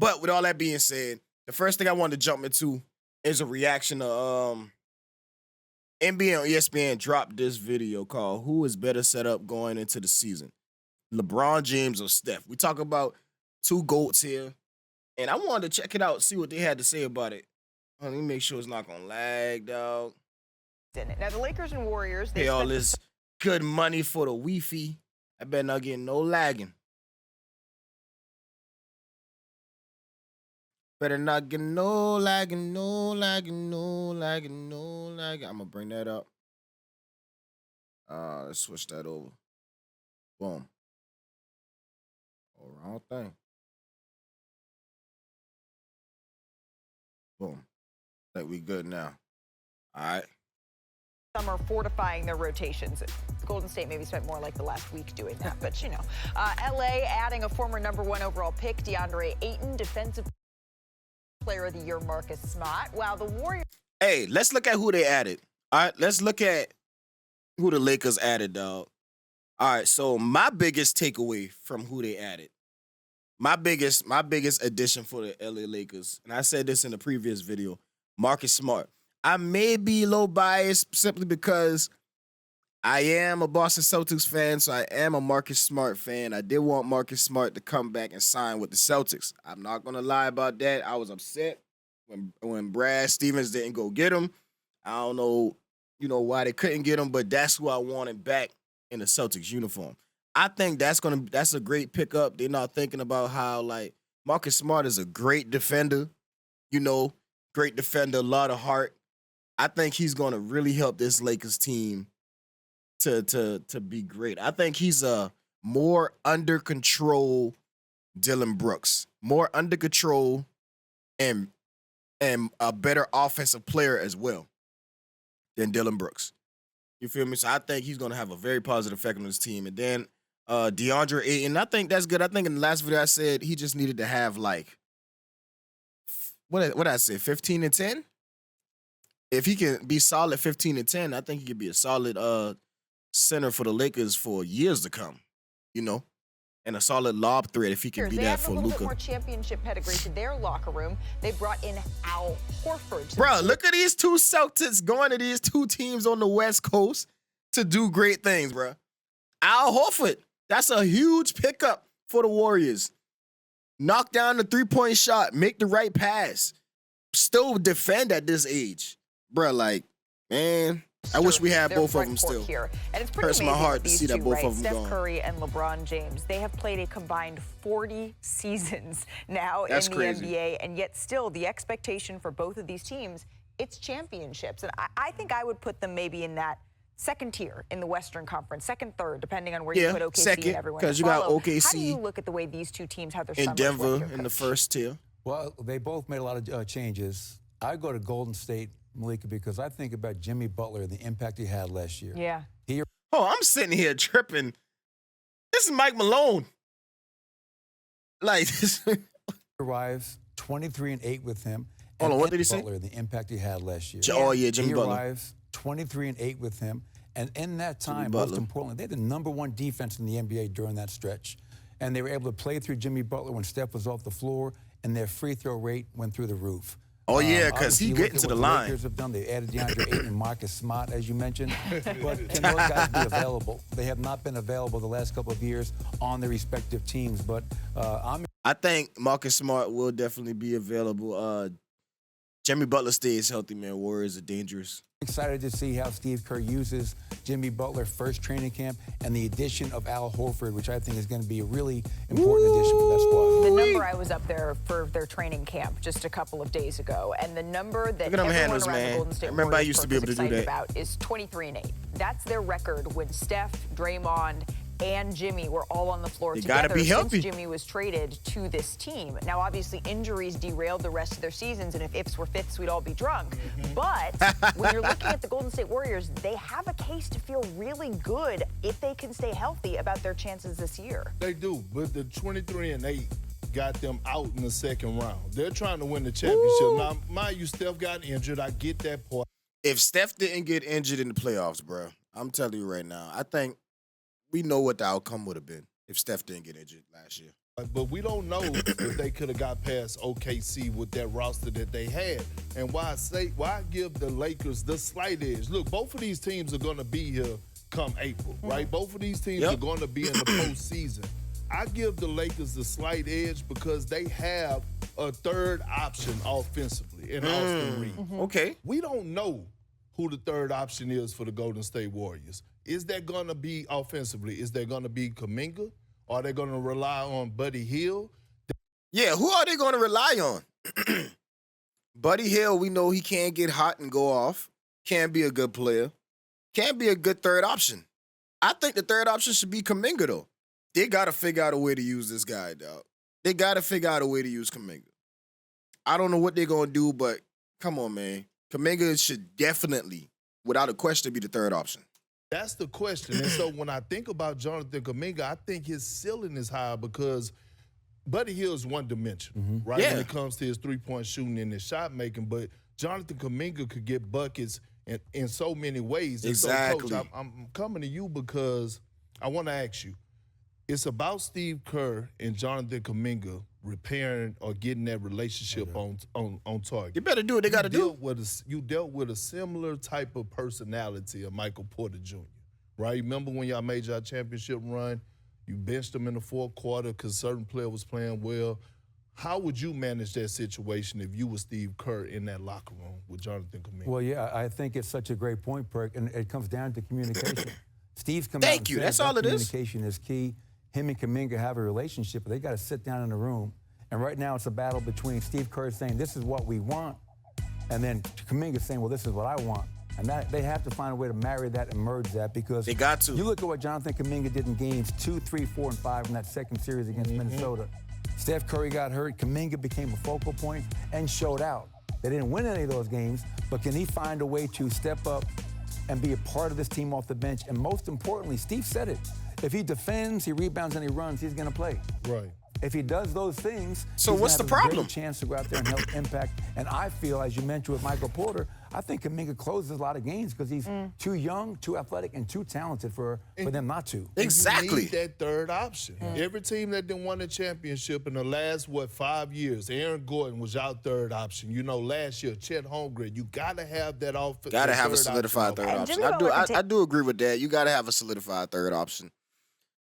But with all that being said, the first thing I wanted to jump into is a reaction to NBA on ESPN dropped this video called "Who is better set up going into the season, LeBron James or Steph?" We talk about two GOATs here, and I wanted to check it out, see what they had to say about it. Let me make sure it's not gonna lag, dog. Now the Lakers and Warriors, Pay all this good money for the Wi-Fi. I better not get no lagging. Better not get no lagging, no lagging, no lagging, no lagging. I'm gonna bring that up. Let's switch that over. Boom. Oh, wrong thing. Boom. Think we good now. All right. some are fortifying their rotations. Golden State maybe spent more like the last week doing that, but you know. LA adding a former #1 overall pick, DeAndre Ayton, defensive player of the year, Marcus Smart, while the Warriors. Hey, let's look at who they added. All right, let's look at who the Lakers added, dog. All right, so my biggest takeaway from who they added, my biggest addition for the LA Lakers, and I said this in the previous video, Marcus Smart. I may be a little biased simply because I am a Boston Celtics fan, so I am a Marcus Smart fan. I did want Marcus Smart to come back and sign with the Celtics. I'm not going to lie about that. I was upset when Brad Stevens didn't go get him. I don't know, why they couldn't get him, but that's who I wanted back in the Celtics uniform. I think that's a great pickup. They're not thinking about how, like, Marcus Smart is a great defender, great defender, a lot of heart. I think he's going to really help this Lakers team to be great. I think he's a more under control Dillon Brooks, more under control and a better offensive player as well than Dillon Brooks. You feel me? So I think he's going to have a very positive effect on his team. And then DeAndre Ayton, I think that's good. I think in the last video I said he just needed to have like, what did I say, 15 and 10? If he can be solid 15 and 10, I think he could be a solid center for the Lakers for years to come, and a solid lob threat if he can be that for Luka. They have a little bit Luka. more championship pedigree to their locker room. They brought in Al Horford. Bro, look at these two Celtics going to these two teams on the West Coast to do great things, bro. Al Horford, that's a huge pickup for the Warriors. Knock down the three-point shot, make the right pass, still defend at this age. Bro, man, I wish we had both of them still. Here. And it's pretty hurts my heart to see that both of them Steph gone. Curry and LeBron James, they have played a combined 40 seasons now in the NBA, and yet still the expectation for both of these teams, it's championships. And I think I would put them maybe in that second tier in the Western Conference, second, third, depending on where you put OKC second, and everyone. Because you got OKC. How do you look at the way these two teams have their in summers Denver in the first tier? Well, they both made a lot of changes. I go to Golden State, Malika, because I think about Jimmy Butler and the impact he had last year. Yeah. I'm sitting here tripping. This is Mike Malone. He arrives 23-8 with him. Hold on, what did he say? Butler, the impact he had last year. Oh, yeah, Jimmy Butler. He arrives 23-8 with him. And in that time, Jimmy most Butler. importantly, they had the #1 defense in the NBA during that stretch. And they were able to play through Jimmy Butler when Steph was off the floor, and their free throw rate went through the roof. Oh, yeah, because he obviously, getting to the what line. Lakers have done. They added DeAndre Ayton and Marcus Smart, as you mentioned. But can those guys be available? They have not been available the last couple of years on their respective teams. But I think Marcus Smart will definitely be available. Jimmy Butler stays healthy, man. Warriors are dangerous. excited to see how Steve Kerr uses Jimmy Butler first training camp and the addition of Al Horford, which I think is going to be a really important addition for that squad. The number I was up there for their training camp just a couple of days ago, and the number that everyone handles, around man. the Golden State I remember I Warriors used to be able to do excited that. about is 23-8. That's their record when Steph, Draymond, and Jimmy were all on the floor together gotta be healthy. since Jimmy was traded to this team. Now, obviously, injuries derailed the rest of their seasons, and if ifs were fifths, we'd all be drunk. But when you're looking at the Golden State Warriors, they have a case to feel really good if they can stay healthy about their chances this year. They do, but the 23-8 got them out in the second round. They're trying to win the championship. Now, mind you, Steph got injured. I get that part. If Steph didn't get injured in the playoffs, bro, I'm telling you right now, I think we know what the outcome would have been if Steph didn't get injured last year. But we don't know if they could have got past OKC with that roster that they had. And why I give the Lakers the slight edge? Look, both of these teams are going to be here come April, right? Both of these teams are going to be in the postseason. I give the Lakers the slight edge because they have a third option offensively in Austin Reeves. Okay. We don't know who the third option is for the Golden State Warriors. Is that going to be offensively? Is that going to be Kuminga? Are they going to rely on Buddy Hield? Yeah, who are they going to rely on? Buddy Hield, we know he can't get hot and go off. Can't be a good player. Can't be a good third option. I think the third option should be Kuminga, though. They got to figure out a way to use this guy, dog. They got to figure out a way to use Kuminga. I don't know what they're going to do, but come on, man. Kuminga should definitely, without a question, be the third option. That's the question. And so when I think about Jonathan Kuminga, I think his ceiling is high because Buddy Hield is one-dimensional, right? Yeah. When it comes to his three-point shooting and his shot making. But Jonathan Kuminga could get buckets in so many ways. Exactly. And so, Coach, I'm coming to you because I want to ask you, it's about Steve Kerr and Jonathan Kuminga repairing or getting that relationship on target. You better do what they got to do. You dealt with a similar type of personality of Michael Porter Jr., right? Remember when y'all made your championship run? You benched him in the fourth quarter because certain player was playing well. How would you manage that situation if you were Steve Kerr in that locker room with Jonathan Kuminga? Well, yeah, I think it's such a great point, Perk, and it comes down to communication. Steve's come Thank out and you. said That's that all it is. communication is key. Him and Kuminga have a relationship, but they got to sit down in the room. And right now it's a battle between Steve Kerr saying, this is what we want, and then Kuminga saying, well, this is what I want. And that they have to find a way to marry that and merge that because They got to. You look at what Jonathan Kuminga did in games 2, 3, 4, and 5 in that second series against Minnesota. Steph Curry got hurt. Kuminga became a focal point and showed out. They didn't win any of those games, but can he find a way to step up and be a part of this team off the bench? And most importantly, Steve said it. If he defends, he rebounds, and he runs, he's going to play. Right. If he does those things, So he's what's gonna the have a problem? great chance to go out there and help impact. And I feel, as you mentioned with Michael Porter, I think Kuminga closes a lot of games because he's too young, too athletic, and too talented for them not to. Exactly. You need that third option. Every team that didn't win a championship in the last, 5 years, Aaron Gordon was our third option. You know, last year, Chet Holmgren, you got to have that offense. Got to have a solidified third option. I do agree with that. You got to have a solidified third option.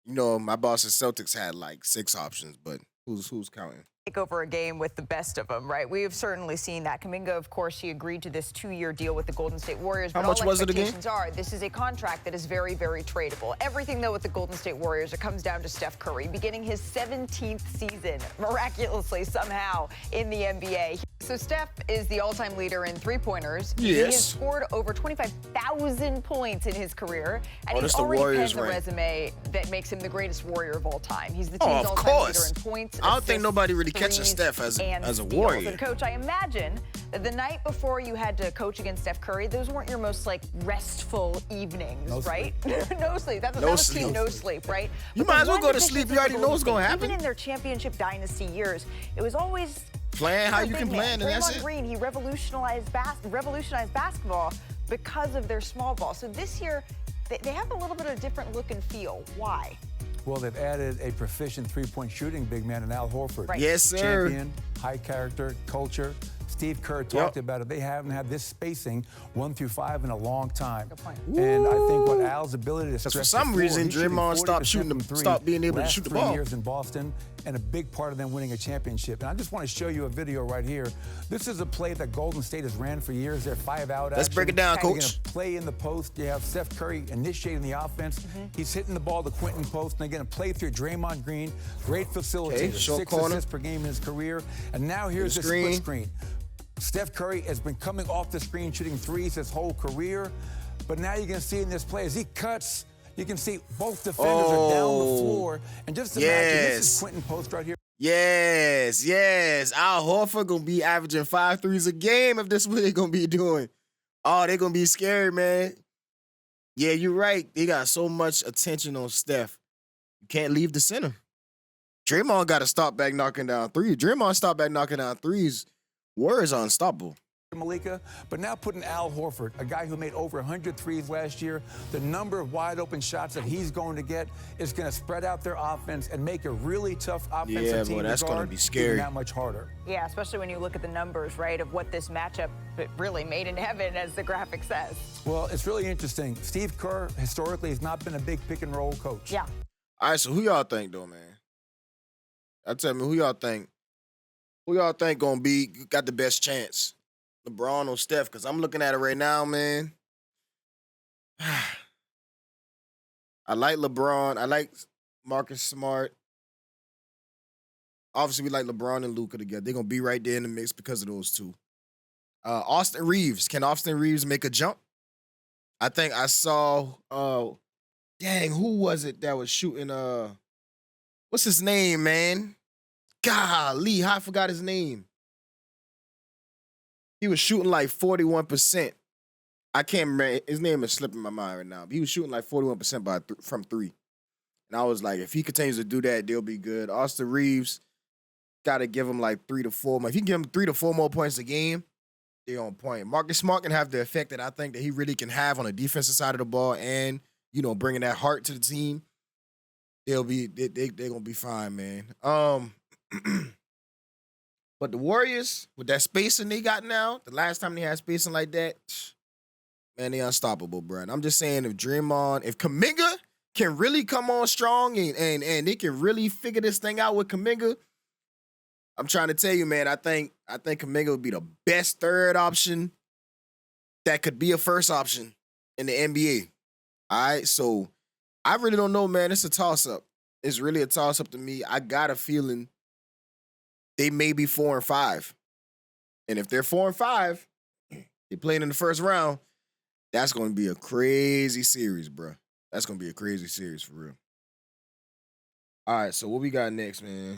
You know, my Boston Celtics had like 6 options, but who's counting? Take over a game with the best of them, right? We have certainly seen that. Kuminga, of course, he agreed to this 2-year deal with the Golden State Warriors. How But much all was it again? expectations are this is a contract that is very, very tradable. Everything, though, with the Golden State Warriors, it comes down to Steph Curry beginning his 17th season, miraculously, somehow, in the NBA. So Steph is the all-time leader in three-pointers. Yes. He has scored over 25,000 points in his career, and he's that's the already Warriors penned a rank. resume that makes him the greatest Warrior of all time. He's the Oh, team's of all-time leader course. in points. I don't think assists, nobody really catches threes, Steph as and a steals. Warrior. And Coach, I imagine that the night before you had to coach against Steph Curry, those weren't your most restful evenings, No right? No sleep. That No was sleep. team no sleep, right? You But might the as well one go to division sleep. for You already the know what's Golden gonna State, happen. Even in their championship dynasty years, it was always Playing how you big can man. play, and that's Draymond it. Green, he revolutionized basketball because of their small ball. So this year, they have a little bit of a different look and feel. Why? Well, they've added a proficient three-point shooting big man in Al Horford. Right. Yes, sir. Champion, high character, culture. Steve Kerr talked about it. They haven't had this spacing 1 through 5 in a long time. Good point. And I think what Al's ability to stretch for some the floor, reason, he's shooting Draymond 40% from three stopped being able to last shoot the 3 ball. years in Boston, and a big part of them winning a championship. And I just want to show you a video right here. This is a play that Golden State has ran for years. They're 5-out Let's break it down, They're Coach. gonna play in the post. You have Steph Curry initiating the offense. He's hitting the ball to Quentin post, and they're going to play through Draymond Green. Great facilitator. short 6 corner. assists per game in his career. And now here's the screen. split screen. Steph Curry has been coming off the screen shooting threes his whole career. But now you can see in this play, as he cuts, you can see both defenders are down the floor. And just imagine, this is Yes. Quentin post right here. Yes. Al Horford gonna be averaging 5 threes a game if this is what they're gonna be doing. Oh, they're gonna be scary, man. Yeah, you're right. They got so much attention on Steph. You can't leave the center. Draymond got to stop back knocking down threes. Draymond stop back knocking down threes. Warriors are unstoppable. Malika, but now putting Al Horford, a guy who made over 100 threes last year, the number of wide open shots that he's going to get is going to spread out their offense and make a really tough offensive team that's going to be scary. that much harder. Yeah, especially when you look at the numbers, right, of what this matchup really made in heaven, as the graphic says. Well, it's really interesting. Steve Kerr historically has not been a big pick and roll coach. Yeah. All right, so who y'all think though, man? Tell me who y'all think. Who y'all think gonna got the best chance? LeBron or Steph? Because I'm looking at it right now, man. I like LeBron. I like Marcus Smart. Obviously, we like LeBron and Luka together. They're going to be right there in the mix because of those two. Austin Reeves. Can Austin Reeves make a jump? I think I saw, who was it that was shooting, what's his name, man? Golly, I forgot his name. He was shooting like 41%. I can't remember. His name is slipping my mind right now. But he was shooting like 41% from three. And I was like, if he continues to do that, they'll be good. Austin Reeves, got to give him like 3 to 4 more. If you give him 3 to 4 more points a game, they're on point. Marcus Smart can have the effect that I think that he really can have on the defensive side of the ball and, bringing that heart to the team. They're going to be fine, man. But the Warriors, with that spacing they got now, the last time they had spacing like that, man, they unstoppable, bro. And I'm just saying, if Kuminga can really come on strong and they can really figure this thing out with Kuminga, I'm trying to tell you, man, I think Kuminga would be the best third option that could be a first option in the NBA. All right, so I really don't know, man. It's a toss-up. It's really a toss-up to me. I got a feeling they may be 4 and 5. And if they're 4 and 5, they playing in the first round, that's going to be a crazy series, bro. That's going to be a crazy series for real. All right, so what we got next, man?